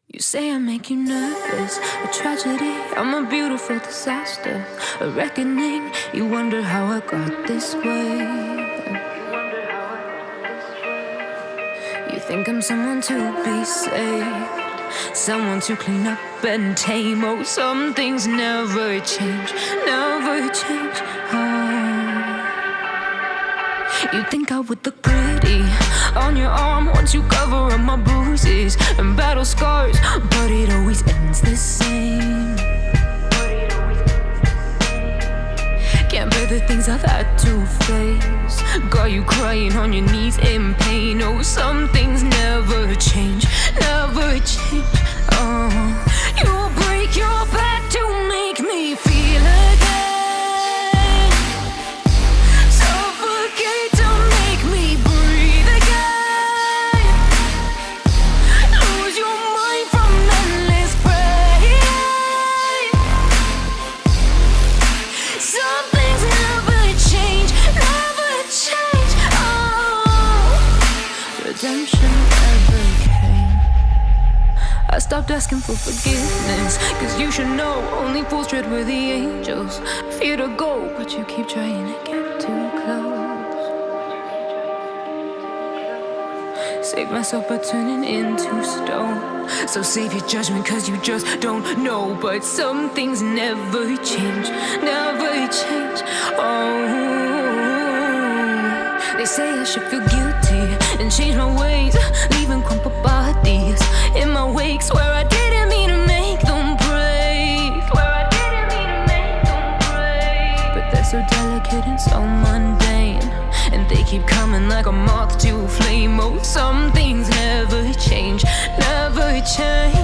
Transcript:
You say I make you nervous, a tragedy, I'm a beautiful disaster, a reckoning, you wonder how I got this way. You think I'm someone to be saved, someone to clean up and tame. Oh, some things never change, never change. You think I would look pretty on your arm once you cover up my bruises and battle scars, but it always ends the same. Can't bear the things I've had to face, got you crying on your knees in pain. Oh, some things never change, never change. You'll break your back to make me feel again. I stopped asking for forgiveness, cause you should know only fools tread where the angels fear to go, but you keep trying to get too close. Save myself by turning into stone, so save your judgment cause you just don't know. But some things never change, never change. They say I should feel guilty and change my ways, leaving crumpled bodies in my wake. Swear I didn't mean to make them break, swear I didn't mean to make them break. But they're so delicate and so mundane, and they keep coming like a moth to a flame. Oh, some things never change, never change.